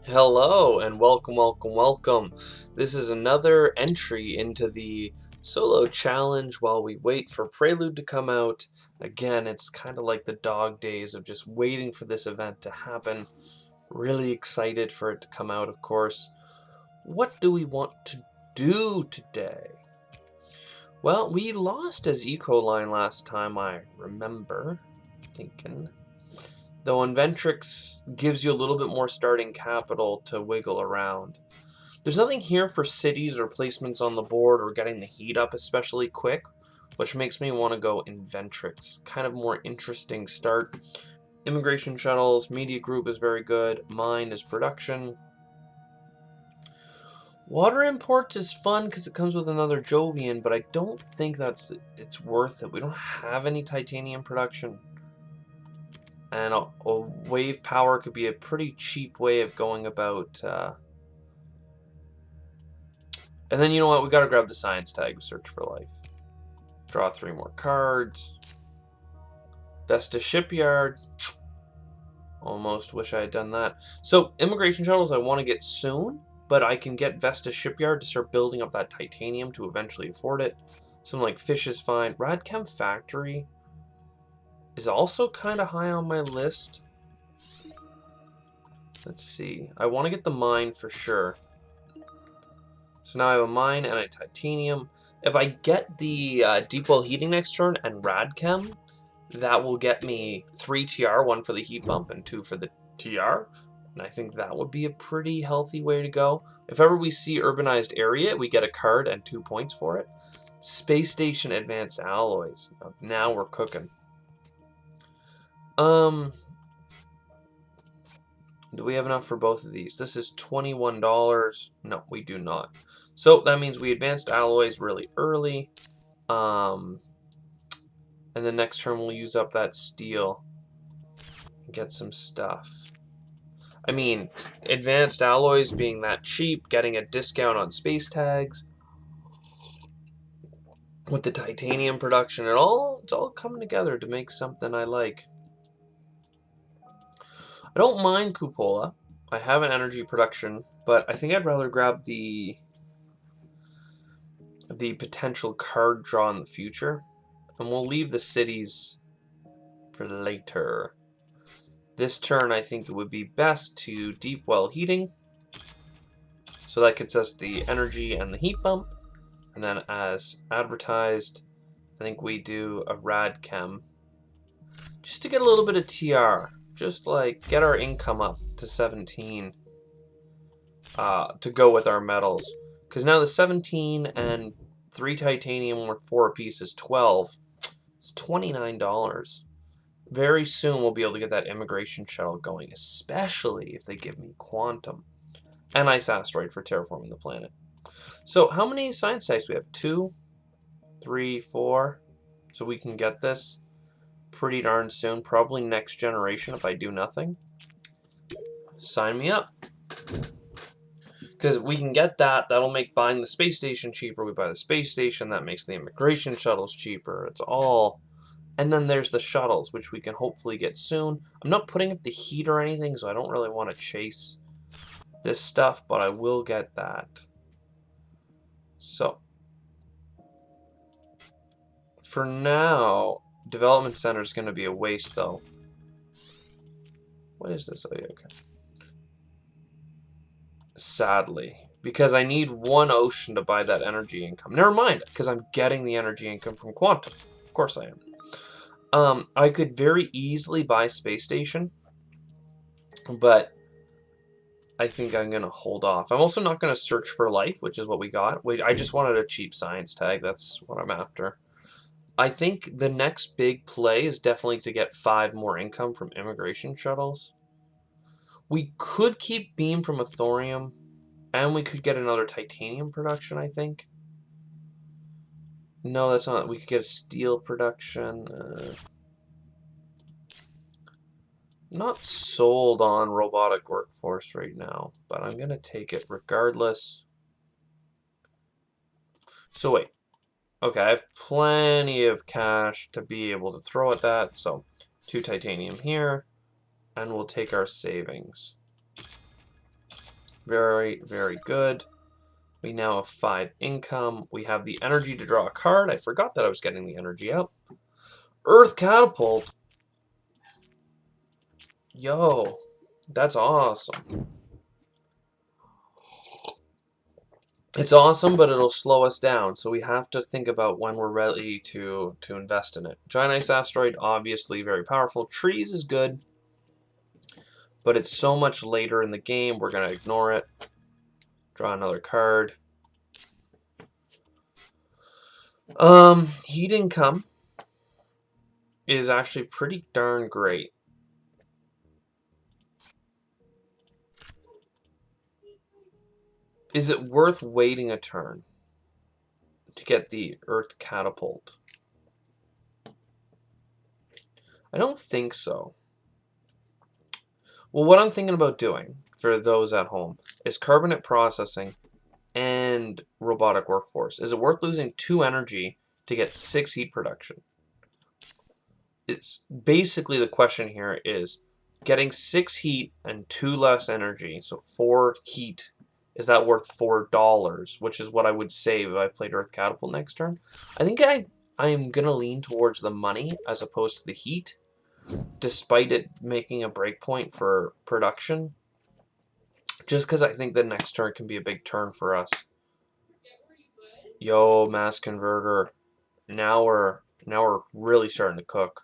Hello and welcome. This is another entry into the solo challenge while we wait for Prelude to come out. Again, it's kind of like the dog days of just waiting for this event to happen. Really excited for it to come out, of course. What do we want to do today? Well, we lost as Ecoline last time, I remember thinking. Though Inventrix gives you a little bit more starting capital to wiggle around. There's nothing here for cities or placements on the board or getting the heat up especially quick, which makes me want to go Inventrix. Kind of more interesting start. Immigration shuttles, media group is very good, mine is production. Water imports is fun because it comes with another Jovian, but I don't think it's worth it. We don't have any titanium production. And a wave power could be a pretty cheap way of going about. And then you know what? We gotta grab the science tag of Search for Life. Draw 3 more cards. Vesta Shipyard. Almost wish I had done that. So immigration shuttles I want to get soon, but I can get Vesta Shipyard to start building up that titanium to eventually afford it. Something like Fish is fine. Radchem Factory is also kind of high on my list. Let's see. I want to get the mine for sure. So now I have a mine and a titanium. If I get the deep well heating next turn and Radchem, that will get me 3 TR, 1 for the heat bump and 2 for the TR. And I think that would be a pretty healthy way to go. If ever we see urbanized area, we get a card and 2 points for it. Space Station Advanced Alloys. Now we're cooking. Do we have enough for both of these? This is $21. No, we do not. So that means we advanced alloys really early. And the next turn we'll use up that steel and get some stuff. I mean, advanced alloys being that cheap, getting a discount on space tags, with the titanium production, it's all coming together to make something I like. I don't mind Cupola. I have an energy production, but I think I'd rather grab the potential card draw in the future. And we'll leave the cities for later. This turn, I think it would be best to deep well heating. So that gets us the energy and the heat bump. And then as advertised, I think we do a Radchem. Just to get a little bit of TR. Just like get our income up to 17. To go with our metals. Because now the 17 and 3 titanium worth 4 apiece is 12. It's $29. Very soon we'll be able to get that immigration shuttle going, especially if they give me quantum. And ice asteroid for terraforming the planet. So how many science types do we have? 2, 3, 4. So we can get this pretty darn soon. Probably next generation if I do nothing. Sign me up. Because we can get that. That'll make buying the space station cheaper. We buy the space station. That makes the immigration shuttles cheaper. It's all... And then there's the shuttles, which we can hopefully get soon. I'm not putting up the heat or anything, so I don't really want to chase this stuff, but I will get that. So, for now, development center is going to be a waste, though. What is this? Oh, yeah, okay. Sadly, because I need 1 ocean to buy that energy income. Never mind, because I'm getting the energy income from quantum. Of course I am. I could very easily buy Space Station, but I think I'm going to hold off. I'm also not going to search for life, which is what we got. I just wanted a cheap science tag. That's what I'm after. I think the next big play is definitely to get 5 more income from immigration shuttles. We could keep beam from a thorium, and we could get another titanium production, I think. No, that's not. We could get a steel production. Not sold on robotic workforce right now, but I'm going to take it regardless. So wait. Okay, I have plenty of cash to be able to throw at that, so 2 titanium here, and we'll take our savings. Very, very good. We now have 5 income. We have the energy to draw a card. I forgot that I was getting the energy up. Earth Catapult. Yo, that's awesome. It's awesome, but it'll slow us down, so we have to think about when we're ready to invest in it. Giant Ice Asteroid, obviously very powerful. Trees is good, but it's so much later in the game, we're going to ignore it. Draw another card. Heat Income is actually pretty darn great. Is it worth waiting a turn to get the Earth Catapult? I don't think so. Well, what I'm thinking about doing, for those at home, is Carbonate Processing and Robotic Workforce. Is it worth losing 2 energy to get 6 heat production? It's basically, the question here is getting 6 heat and 2 less energy, so 4 heat. Is that worth $4? Which is what I would save if I played Earth Catapult next turn. I think I am going to lean towards the money as opposed to the heat, despite it making a breakpoint for production. Just because I think the next turn can be a big turn for us. Yo, Mass Converter. Now we're really starting to cook.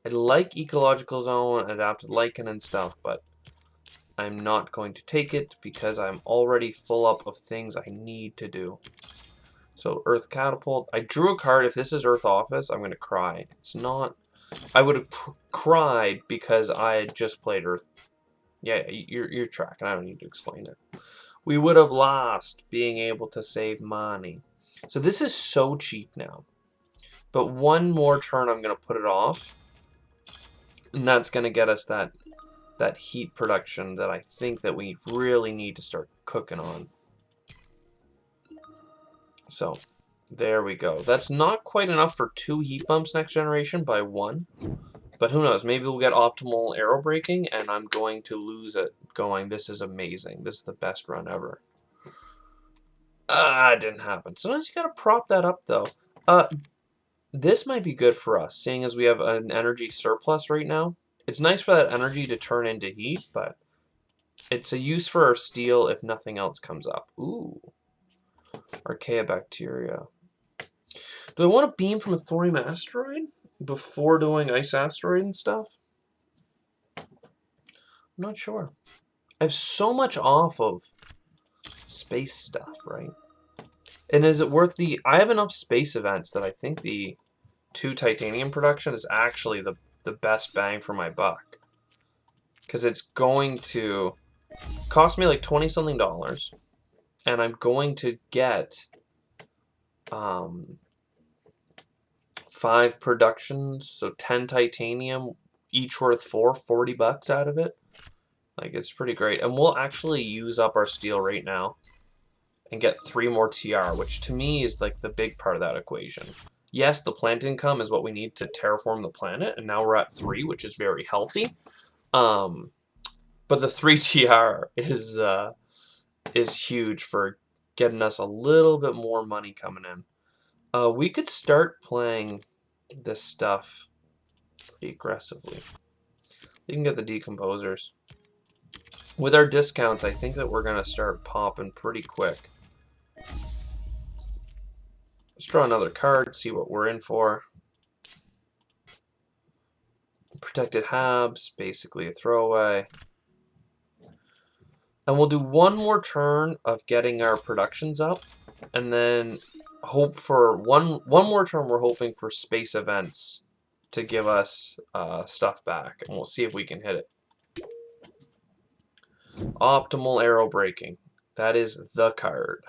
I like Ecological Zone, Adapted Lichen and stuff, but I'm not going to take it because I'm already full up of things I need to do. So Earth Catapult. I drew a card. If this is Earth Office, I'm going to cry. It's not. I would have cried because I had just played Earth. Yeah, you're tracking. I don't need to explain it. We would have lost being able to save money. So this is so cheap now. But one more turn, I'm going to put it off. And that's going to get us that heat production that I think that we really need to start cooking on. So, there we go. That's not quite enough for 2 heat bumps next generation by 1. But who knows, maybe we'll get optimal arrow braking and I'm going to lose it going, this is amazing. This is the best run ever. It didn't happen. Sometimes you gotta prop that up though. This might be good for us, seeing as we have an energy surplus right now. It's nice for that energy to turn into heat, but it's a use for our steel if nothing else comes up. Ooh. Archaea Bacteria. Do I want to beam from a thorium asteroid before doing ice asteroid and stuff? I'm not sure. I have so much off of space stuff, right? And is it worth the... I have enough space events that I think the 2 titanium production is actually the best bang for my buck. Because it's going to cost me like $20-something. And I'm going to get 5 productions, so 10 titanium, each worth $40 out of it. Like, it's pretty great. And we'll actually use up our steel right now and get 3 more TR, which to me is like the big part of that equation. Yes, the plant income is what we need to terraform the planet, and now we're at 3, which is very healthy. But the 3 TR is huge for getting us a little bit more money coming in. We could start playing this stuff pretty aggressively. You can get the decomposers. With our discounts, I think that we're going to start popping pretty quick. Let's draw another card, see what we're in for. Protected Habs, basically a throwaway. And we'll do one more turn of getting our productions up, and then hope for one more turn. We're hoping for space events to give us stuff back, and we'll see if we can hit it. Optimal arrow braking. That is the card.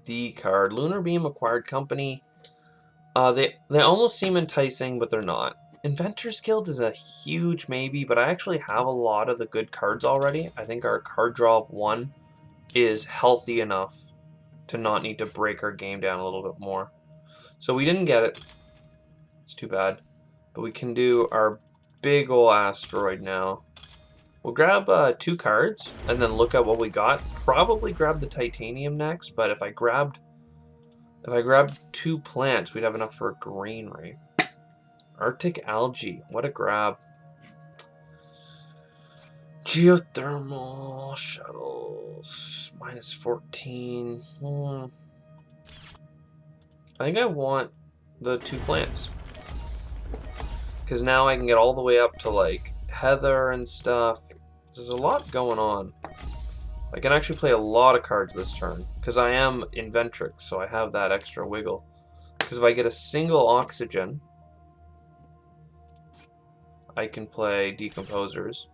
The card. Lunar Beam acquired company. They almost seem enticing, but they're not. Inventors Guild is a huge maybe, but I actually have a lot of the good cards already. I think our card draw of 1 is healthy enough to not need to break our game down a little bit more. So we didn't get it. It's too bad. But we can do our big ol' asteroid now. We'll grab 2 cards and then look at what we got. Probably grab the titanium next, but if I grabbed 2 plants, we'd have enough for a greenery. Arctic algae, what a grab. Geothermal shuttles, -14. I think I want the 2 plants. Because now I can get all the way up to like heather and stuff. There's a lot going on. I can actually play a lot of cards this turn. Because I am Inventrix, so I have that extra wiggle. Because if I get a single oxygen, I can play decomposers.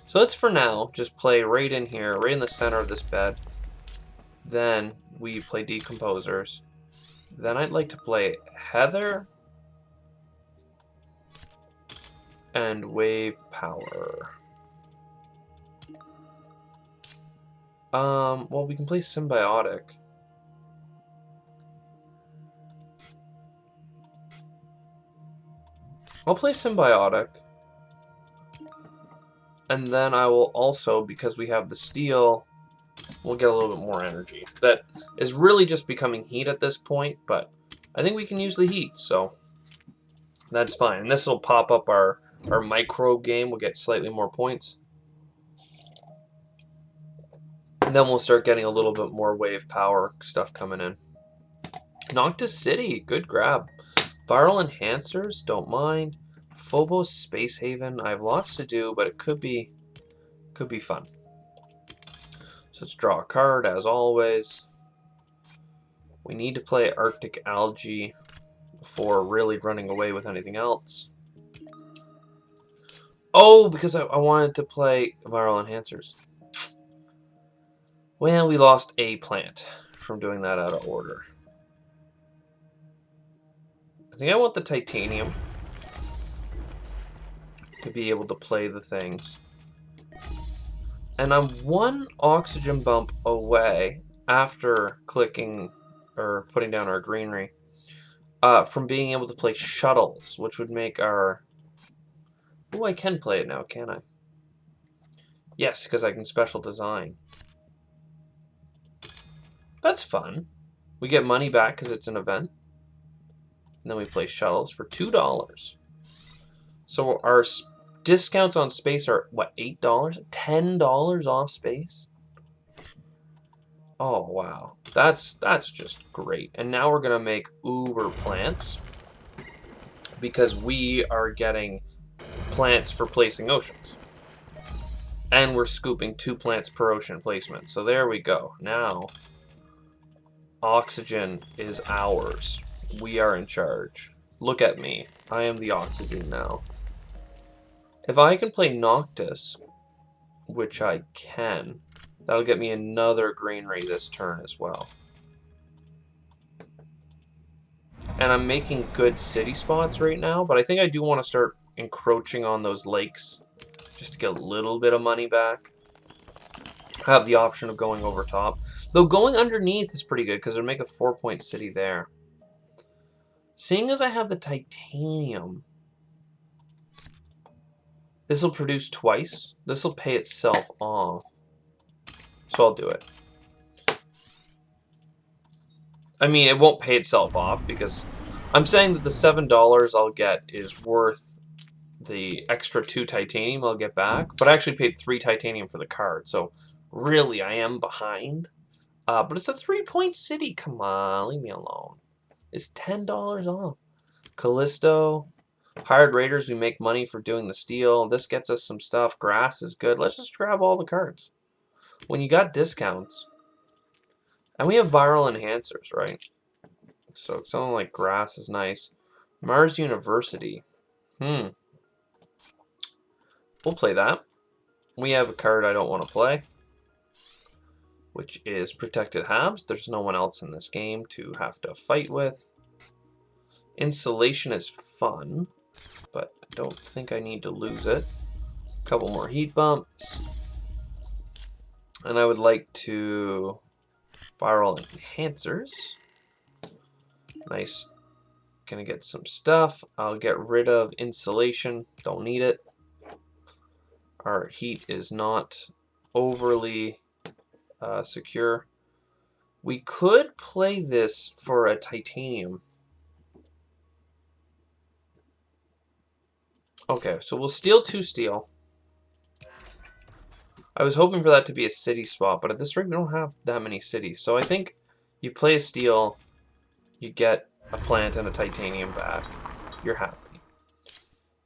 So let's for now just play right in here, right in the center of this bed. Then we play decomposers. Then I'd like to play heather and wave power. Well, we can play symbiotic. I'll play symbiotic. And then I will also, because we have the steel, we'll get a little bit more energy. That is really just becoming heat at this point, but I think we can use the heat, so that's fine. And this will pop up our microbe game. We'll get slightly more points. And then we'll start getting a little bit more wave power stuff coming in. Noctis City, good grab. Viral enhancers, don't mind. Phobos Space Haven, I have lots to do, but it could be fun. So let's draw a card as always. We need to play Arctic Algae before really running away with anything else. Oh, because I wanted to play Viral Enhancers. Well, we lost a plant from doing that out of order. I think I want the titanium to be able to play the things. And I'm 1 oxygen bump away after clicking or putting down our greenery from being able to play shuttles, which would make our... Oh, I can play it now, can I? Yes, because I can special design. That's fun. We get money back because it's an event. And then we play shuttles for $2. So our discounts on space are, what, $8? $10 off space? Oh, wow. That's just great. And now we're going to make uber plants because we are getting plants for placing oceans. And we're scooping 2 plants per ocean placement. So there we go. Now, oxygen is ours. We are in charge. Look at me. I am the oxygen now. If I can play Noctis, which I can, that'll get me another greenery this turn as well. And I'm making good city spots right now, but I think I do want to start encroaching on those lakes just to get a little bit of money back. I have the option of going over top. Though going underneath is pretty good because it'll make a 4-point city there. Seeing as I have the titanium, this will produce twice. This will pay itself off. So I'll do it. I mean, it won't pay itself off because I'm saying that the $7 I'll get is worth the extra 2 titanium I'll get back. But I actually paid 3 titanium for the card. So really, I am behind. But it's a 3-point city. Come on, leave me alone. It's $10 off. Callisto. Hired Raiders, we make money for doing the steel. This gets us some stuff. Grass is good. Let's just grab all the cards. When you got discounts. And we have viral enhancers, right? So something like grass is nice. Mars University. We'll play that. We have a card I don't want to play, which is Protected Habs. There's no one else in this game to have to fight with. Insulation is fun, but I don't think I need to lose it. A couple more heat bumps. And I would like to viral enhancers. Nice Gonna get some stuff. I'll get rid of insulation. Don't need it. Our heat is not overly secure. We could play this for a titanium. Okay, so we'll steal 2 steel. I was hoping for that to be a city spot, but at this rate we don't have that many cities. So I think you play a steel, you get a plant and a titanium back. You're happy.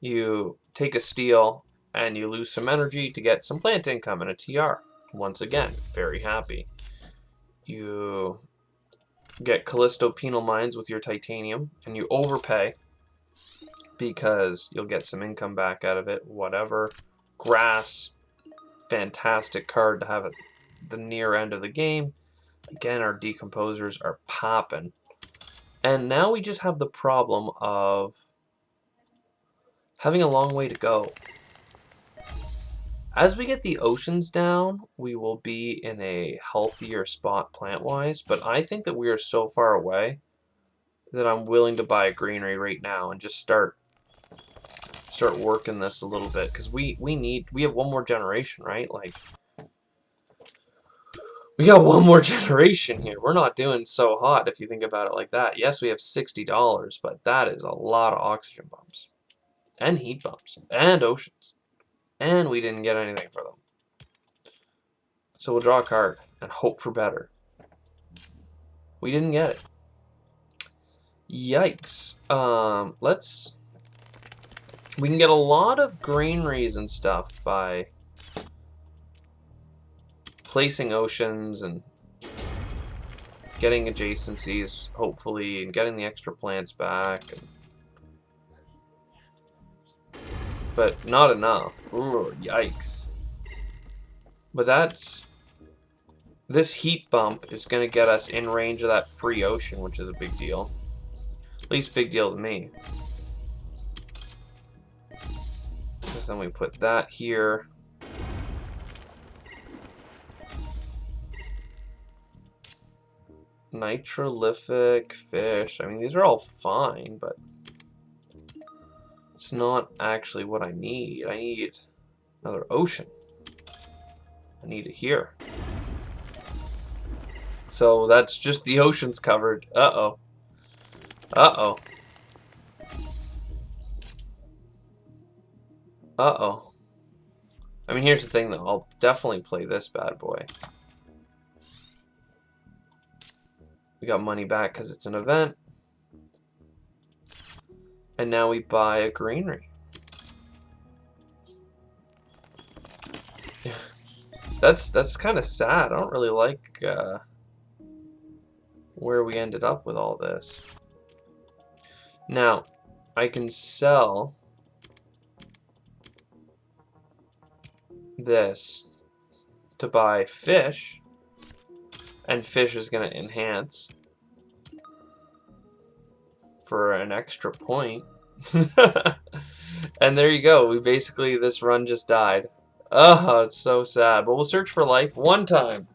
You take a steel and you lose some energy to get some plant income and a TR. Once again, very happy. You get Callisto penal mines with your titanium and you overpay because you'll get some income back out of it. Whatever. Grass. Fantastic card to have at the near end of the game. Again, our decomposers are popping. And now we just have the problem of having a long way to go. As we get the oceans down, we will be in a healthier spot plant-wise, but I think that we are so far away that I'm willing to buy a greenery right now and just start working this a little bit, because we have one more generation, right? Like, we got one more generation here. We're not doing so hot if you think about it like that. Yes, we have $60, but that is a lot of oxygen bumps and heat bumps and oceans, and we didn't get anything for them. So we'll draw a card and hope for better. We didn't get it. Yikes. We can get a lot of greeneries and stuff by placing oceans and getting adjacencies, hopefully, and getting the extra plants back. But not enough. Ooh, yikes. But this heat bump is going to get us in range of that free ocean, which is a big deal. At least big deal to me. So then we put that here. Nitrolific fish. I mean, these are all fine, but it's not actually what I need. I need another ocean. I need it here. So that's just the oceans covered. Uh-oh. Uh-oh. Uh-oh. I mean, here's the thing, though. I'll definitely play this bad boy. We got money back because it's an event. And now we buy a greenery. That's kind of sad. I don't really like where we ended up with all this. Now, I can sell this to buy fish, and fish is going to enhance for an extra point. And there you go. We basically, this run just died. Oh, it's so sad. But we'll search for life one time.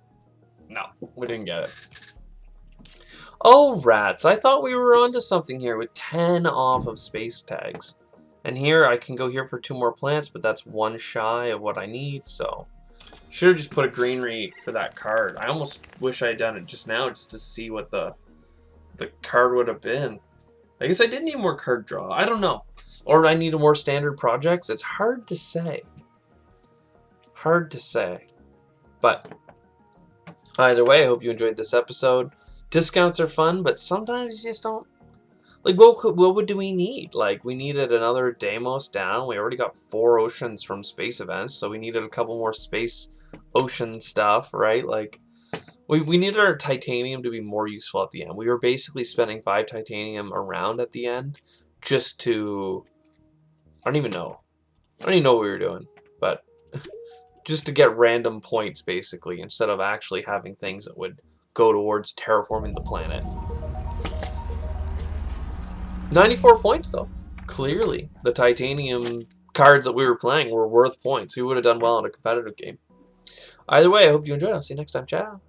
No, we didn't get it. Oh, rats. I thought we were onto something here with 10 off of space tags. And here, I can go here for 2 more plants, but that's 1 shy of what I need, so should have just put a greenery for that card. I almost wish I had done it just now, just to see what the card would have been. I guess I did need more card draw. I don't know. Or I needed more standard projects. It's hard to say. Hard to say. But either way, I hope you enjoyed this episode. Discounts are fun, but sometimes you just don't. Like, what do we need? Like, we needed another Deimos down. We already got 4 oceans from space events, so we needed a couple more space ocean stuff, right? Like, we needed our titanium to be more useful at the end. We were basically spending 5 titanium around at the end just to... I don't even know what we were doing, but just to get random points, basically, instead of actually having things that would go towards terraforming the planet. 94 points, though. Clearly, the titanium cards that we were playing were worth points. We would have done well in a competitive game. Either way, I hope you enjoyed. I'll see you next time. Ciao.